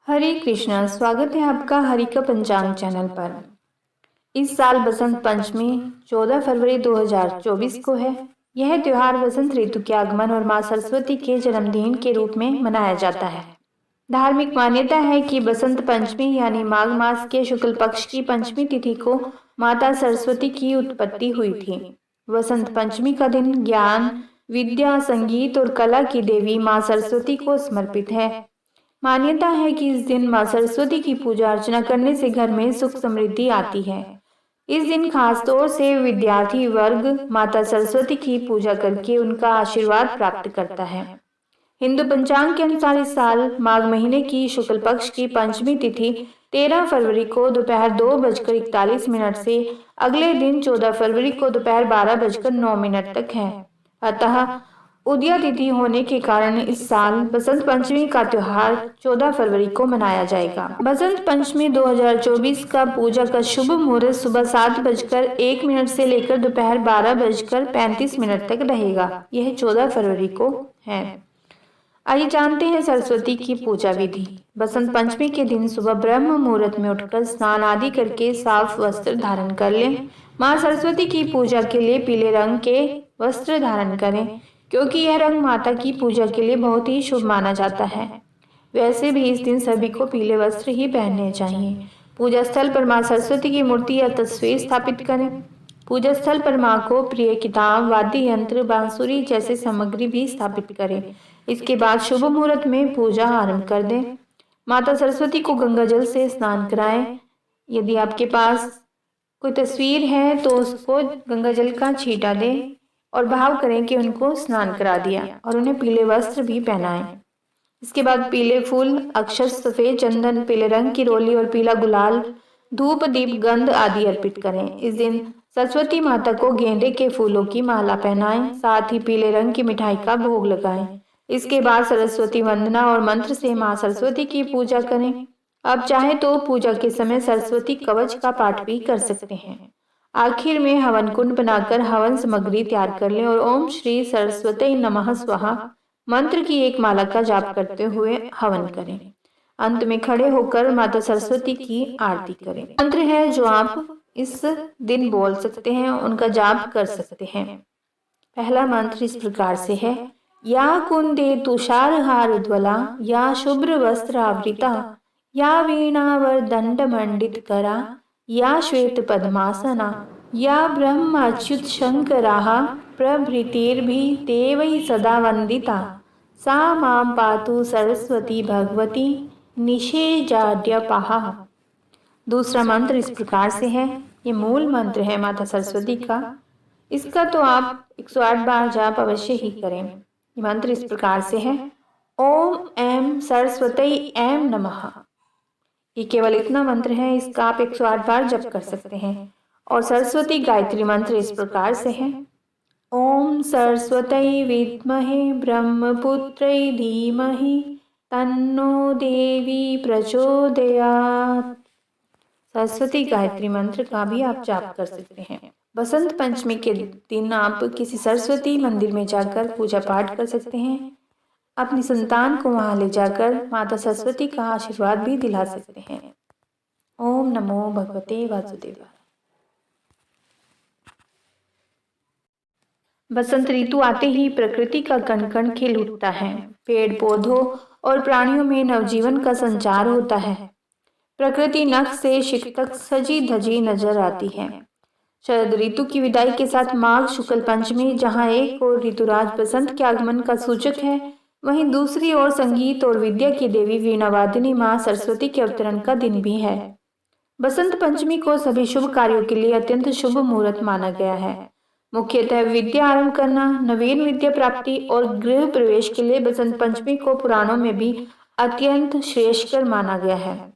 हरे कृष्णा। स्वागत है आपका हरि का पंचांग चैनल पर। इस साल बसंत पंचमी 14 फरवरी 2024 को है। यह त्योहार बसंत ऋतु के आगमन और मां सरस्वती के जन्मदिन के रूप में मनाया जाता है। धार्मिक मान्यता है कि बसंत पंचमी यानी माघ मास के शुक्ल पक्ष की पंचमी तिथि को माता सरस्वती की उत्पत्ति हुई थी। बसंत पंचमी का दिन ज्ञान, विद्या, संगीत और कला की देवी मां सरस्वती को समर्पित है। मान्यता है कि इस दिन मां सरस्वती की पूजा अर्चना करने से घर में सुख समृद्धि आती है। इस दिन खास तौर से विद्यार्थी वर्ग माता सरस्वती की पूजा करके उनका आशीर्वाद प्राप्त करता है। हिंदू पंचांग के अनुसार इस साल माघ महीने की शुक्ल पक्ष की पंचमी तिथि 13 फरवरी को दोपहर 2:41 से अगले दिन 14 फरवरी को दोपहर 12:09 तक है। अतः उदया तिथि होने के कारण इस साल बसंत पंचमी का त्योहार 14 फरवरी को मनाया जाएगा। बसंत पंचमी 2024 का पूजा का शुभ मुहूर्त सुबह 7:01 से लेकर दोपहर 12:35 तक रहेगा। यह 14 फरवरी को है। आइए जानते हैं सरस्वती की पूजा विधि। बसंत पंचमी के दिन सुबह ब्रह्म मुहूर्त में उठकर स्नान आदि करके साफ वस्त्र धारण कर लें। मां सरस्वती की पूजा के लिए पीले रंग के वस्त्र धारण करें, क्योंकि यह रंग माता की पूजा के लिए बहुत ही शुभ माना जाता है। वैसे भी इस दिन सभी को पीले वस्त्र ही पहनने चाहिए। पूजा स्थल पर मां सरस्वती की मूर्ति या तस्वीर स्थापित करें। पूजा स्थल पर मां को प्रिय किताब, वाद्य यंत्र, बांसुरी जैसे सामग्री भी स्थापित करें। इसके बाद शुभ मुहूर्त में पूजा आरंभ कर दें। माता सरस्वती को गंगा जल से स्नान कराएं। यदि आपके पास कोई तस्वीर है तो उसको गंगा जल का छींटा दें और भाव करें कि उनको स्नान करा दिया, और उन्हें पीले वस्त्र भी पहनाएं। इसके बाद पीले फूल, अक्षत, सफेद चंदन, पीले रंग की रोली और पीला गुलाल, धूप, दीप, गंध आदि अर्पित करें। इस दिन सरस्वती माता को गेंदे के फूलों की माला पहनाएं, साथ ही पीले रंग की मिठाई का भोग लगाएं। इसके बाद सरस्वती वंदना और मंत्र से मां सरस्वती की पूजा करें। आप चाहे तो पूजा के समय सरस्वती कवच का पाठ भी कर सकते हैं। आखिर में हवन कुंड बनाकर हवन सामग्री तैयार कर लें और ओम श्री सरस्वती नमः स्वाहा मंत्र की एक माला का जाप करते हुए हवन करें। अंत में खड़े होकर माता सरस्वती की आरती करें। मंत्र है जो आप इस दिन बोल सकते हैं, उनका जाप कर सकते हैं। पहला मंत्र इस प्रकार से है। या कुंदे तुषारहार ज्वला, या शुभ्र वस्त्र आवृता, या वीणावर दंड मंडित करा, या श्वेत पद्मासना, या ब्रह्माच्युत शंकराः प्रभृतिर्भि देवैः सदा वंदिता, सा मां पातु सरस्वती भगवती निषेजाड्यपहा। दूसरा मंत्र इस प्रकार से है। ये मूल मंत्र है माता सरस्वती का। इसका तो आप 108 बार जाप अवश्य ही करें। ये मंत्र इस प्रकार से है। ओम ऐं सरस्वती ऐं नमः। ये केवल इतना मंत्र है, इसका आप 108 बार जप कर सकते हैं। और सरस्वती गायत्री मंत्र इस प्रकार से है। ओम सरस्वती विद्महे ब्रह्मपुत्रै धीमहि तन्नो देवी प्रचोदयात्। सरस्वती गायत्री मंत्र का भी आप जाप कर सकते हैं। बसंत पंचमी के दिन आप किसी सरस्वती मंदिर में जाकर पूजा पाठ कर सकते हैं। अपनी संतान को वहां ले जाकर माता सरस्वती का आशीर्वाद भी दिला सकते हैं। ओम नमो भगवते वासुदेवाय। बसंत ऋतु आते ही प्रकृति का कण कण खिल उठता है। पेड़ पौधों और प्राणियों में नवजीवन का संचार होता है। प्रकृति नख से शिख तक सजी धजी नजर आती है। शरद ऋतु की विदाई के साथ माघ शुक्ल पंचमी, जहाँ एक और ऋतुराज बसंत के आगमन का सूचक है, वहीं दूसरी ओर संगीत और विद्या की देवी वीणावादिनी मां सरस्वती के अवतरण का दिन भी है। बसंत पंचमी को सभी शुभ कार्यों के लिए अत्यंत शुभ मुहूर्त माना गया है। मुख्यतः विद्या आरंभ करना, नवीन विद्या प्राप्ति और गृह प्रवेश के लिए बसंत पंचमी को पुराणों में भी अत्यंत श्रेष्ठकर माना गया है।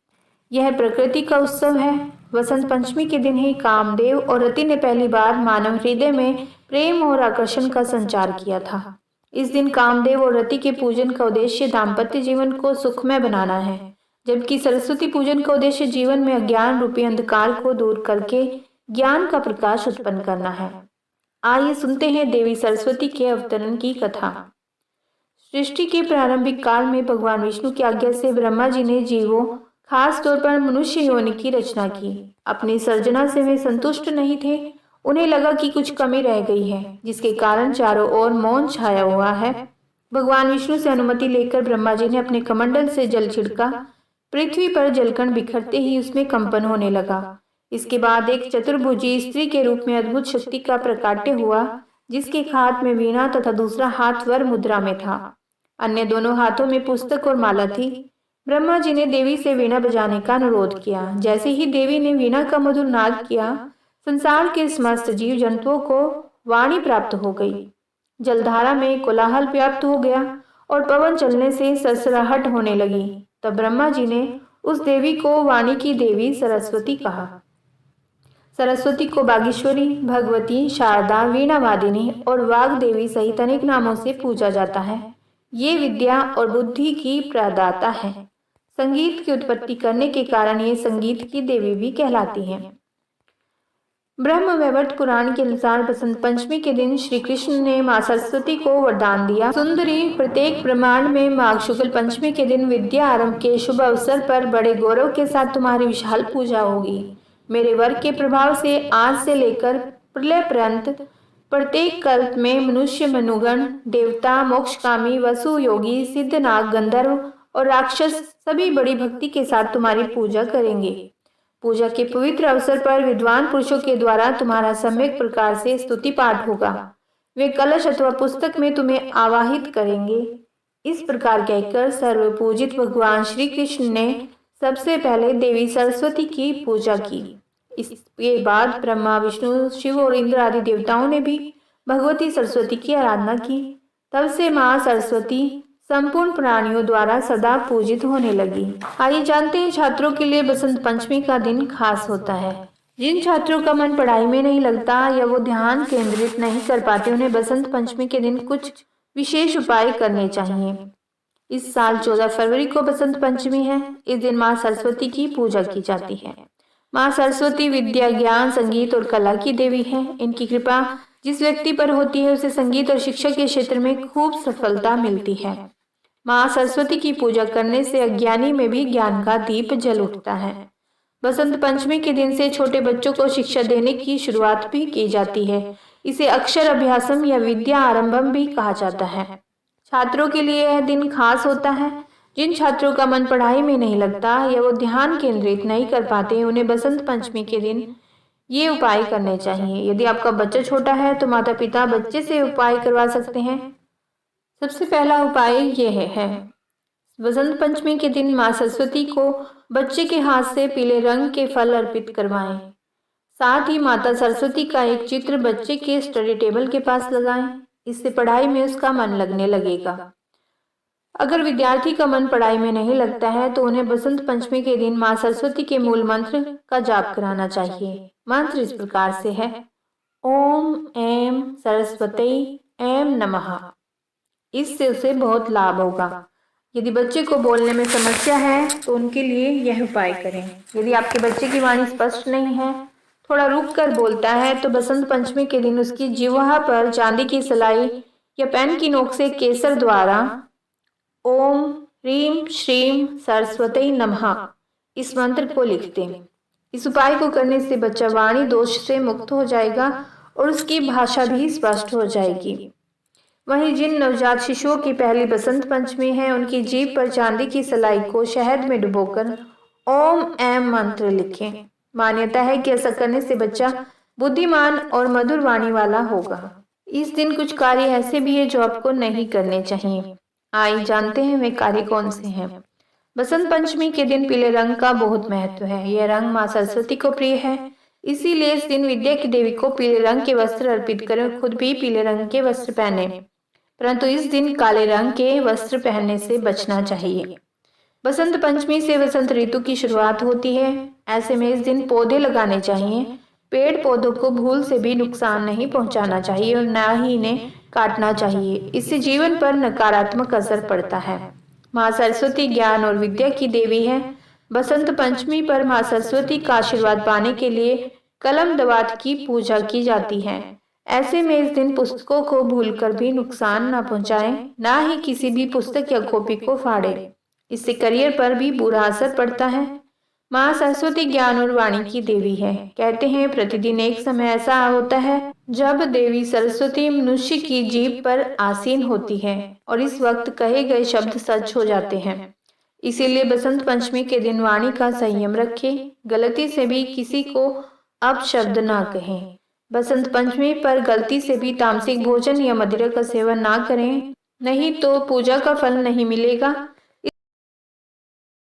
यह प्रकृति का उत्सव है। बसंत पंचमी के दिन ही कामदेव और रति ने पहली बार मानव हृदय में प्रेम और आकर्षण का संचार किया था। इस दिन कामदेव और रति के पूजन का उद्देश्य दाम्पत्य जीवन को सुखमय बनाना है, जबकि सरस्वती पूजन का उद्देश्य जीवन में अज्ञान रूपी अंधकार को दूर करके ज्ञान का प्रकाश उत्पन्न करना है। आइए सुनते हैं देवी सरस्वती के अवतरण की कथा। सृष्टि के प्रारंभिक काल में भगवान विष्णु की आज्ञा से ब्रह्मा जी ने जीवों, खास तौर पर मनुष्य योनि की रचना की। अपनी सर्जना से वे संतुष्ट नहीं थे। उन्हें लगा कि कुछ कमी रह गई है, जिसके कारण चारों ओर मौन छाया हुआ है। भगवान विष्णु से अनुमति लेकर ब्रह्मा जी ने अपने कमंडल से जल छिड़का। पृथ्वी पर जलकण बिखरते ही उसमें कंपन होने लगा। इसके बाद एक चतुर्भुजी स्त्री के रूप में अद्भुत शक्ति का प्रकाट्य हुआ, जिसके एक हाथ में वीणा तथा दूसरा हाथ वर मुद्रा में था। अन्य दोनों हाथों में पुस्तक और माला थी। ब्रह्मा जी ने देवी से वीणा बजाने का अनुरोध किया। जैसे ही देवी ने वीणा का मधुर नाद किया, संसार के समस्त जीव जंतुओं को वाणी प्राप्त हो गई। जलधारा में कोलाहल व्याप्त हो गया और पवन चलने से सरसराहट होने लगी। तब ब्रह्मा जी ने उस देवी को वाणी की देवी सरस्वती कहा। सरस्वती को बागेश्वरी, भगवती, शारदा, वीणावादिनी और वाग देवी सहित अनेक नामों से पूजा जाता है। ये विद्या और बुद्धि की प्रदाता है। संगीत की उत्पत्ति करने के कारण ये संगीत की देवी भी कहलाती हैं। ब्रह्म वैवर्त पुराण के अनुसार बसंत पंचमी के दिन श्री कृष्ण ने मां सरस्वती को वरदान दिया। सुंदरी, प्रत्येक ब्रह्मांड में माघ शुक्ल पंचमी के दिन विद्या आरंभ के शुभ अवसर पर बड़े गौरव के साथ तुम्हारी विशाल पूजा होगी। मेरे वर के प्रभाव से आज से लेकर प्रलय पर्यंत प्रत्येक कल्प में मनुष्य, मनुगण, देवता, मोक्षकामी, वसु, योगी, सिद्ध, नाग, गंधर्व और राक्षस सभी बड़ी भक्ति के साथ तुम्हारी पूजा करेंगे। पूजा के पवित्र अवसर पर विद्वान पुरुषों के द्वारा तुम्हारा सम्यक प्रकार से स्तुति पाठ होगा। वे कलश अथवा पुस्तक में तुम्हें आवाहित करेंगे। इस प्रकार कहकर सर्वपूजित भगवान श्री कृष्ण ने सबसे पहले देवी सरस्वती की पूजा की। इसके बाद ब्रह्मा, विष्णु, शिव और इंद्र आदि देवताओं ने भी भगवती सरस्वती की आराधना की। तब से मां सरस्वती संपूर्ण प्राणियों द्वारा सदा पूजित होने लगी। आइए जानते हैं छात्रों के लिए बसंत पंचमी का दिन खास होता है। जिन छात्रों का मन पढ़ाई में नहीं लगता या वो ध्यान केंद्रित नहीं कर पाते, उन्हें बसंत पंचमी के दिन कुछ विशेष उपाय करने चाहिए। इस साल 14 फरवरी को बसंत पंचमी है। इस दिन माँ सरस्वती की पूजा की जाती है। माँ सरस्वती विद्या, ज्ञान, संगीत और कला की देवी है। इनकी कृपा जिस व्यक्ति पर होती है उसे संगीत और शिक्षा के क्षेत्र में खूब सफलता मिलती है। माँ सरस्वती की पूजा करने से अज्ञानी में भी ज्ञान का दीप जल उठता है। बसंत पंचमी के दिन से छोटे बच्चों को शिक्षा देने की शुरुआत भी की जाती है। इसे अक्षर अभ्यासम या विद्या आरंभम भी कहा जाता है। छात्रों के लिए यह दिन खास होता है। जिन छात्रों का मन पढ़ाई में नहीं लगता या वो ध्यान केंद्रित नहीं कर पाते, उन्हें बसंत पंचमी के दिन ये उपाय करने चाहिए। यदि आपका बच्चा छोटा है तो माता पिता बच्चे से उपाय करवा सकते हैं। सबसे पहला उपाय यह है, बसंत पंचमी के दिन माँ सरस्वती को बच्चे के हाथ से पीले रंग के फल अर्पित करवाएं। साथ ही माता सरस्वती का एक चित्र बच्चे के स्टडी टेबल के पास लगाएं। इससे पढ़ाई में उसका मन लगने लगेगा। अगर विद्यार्थी का मन पढ़ाई में नहीं लगता है तो उन्हें बसंत पंचमी के दिन माँ सरस्वती के मूल मंत्र का जाप कराना चाहिए। मंत्र इस प्रकार से है, ओम ऐं सरस्वती ऐं नमः। इससे उसे बहुत लाभ होगा। यदि बच्चे को बोलने में समस्या है तो उनके लिए यह उपाय करें। यदि आपके बच्चे की वाणी स्पष्ट नहीं है, थोड़ा रुक कर बोलता है, तो बसंत पंचमी के दिन उसकी जिह्वा पर चांदी की सलाई या पेन की नोक से केसर द्वारा ओम ह्रीं श्रीं सरस्वती नमः इस मंत्र को लिख दें। इस उपाय को करने से बच्चा वाणी दोष से मुक्त हो जाएगा और उसकी भाषा भी स्पष्ट हो जाएगी। वहीं जिन नवजात शिशुओं की पहली बसंत पंचमी है, उनकी जीभ पर चांदी की सलाई को शहद में डुबोकर ओम ऐं मंत्र लिखें। मान्यता है कि ऐसा करने से बच्चा बुद्धिमान और मधुर वाणी वाला होगा। इस दिन कुछ कार्य ऐसे भी है जो आपको नहीं करने चाहिए। आइए जानते हैं वे कार्य कौन से हैं। बसंत पंचमी के दिन पीले रंग का बहुत महत्व है। यह रंग माँ सरस्वती को प्रिय है, इसीलिए इस दिन विद्या की देवी को पीले रंग के वस्त्र अर्पित करें। खुद भी पीले रंग के वस्त्र पहने, परंतु इस दिन काले रंग के वस्त्र पहनने से बचना चाहिए। बसंत पंचमी से वसंत ऋतु की शुरुआत होती है। ऐसे में इस दिन पौधे लगाने चाहिए। पेड़ पौधों को भूल से भी नुकसान नहीं पहुंचाना चाहिए और न ही इन्हें काटना चाहिए। इससे जीवन पर नकारात्मक असर पड़ता है। माँ सरस्वती ज्ञान और विद्या की देवी है। बसंत पंचमी पर माँ सरस्वती का आशीर्वाद पाने के लिए कलम दवात की पूजा की जाती है। ऐसे में इस दिन पुस्तकों को भूलकर भी नुकसान न पहुंचाएं, ना ही किसी भी पुस्तक या कॉपी को फाड़े। इससे करियर पर भी बुरा असर पड़ता है। माँ सरस्वती ज्ञान और वाणी की देवी है। कहते हैं प्रतिदिन एक समय ऐसा होता है जब देवी सरस्वती मनुष्य की जीभ पर आसीन होती है और इस वक्त कहे गए शब्द सच हो जाते हैं। इसीलिए बसंत पंचमी के दिन वाणी का संयम रखें, गलती से भी किसी को अपशब्द ना कहें। बसंत पंचमी पर गलती से भी तामसिक भोजन या मदिरा का सेवन ना करें, नहीं तो पूजा का फल नहीं मिलेगा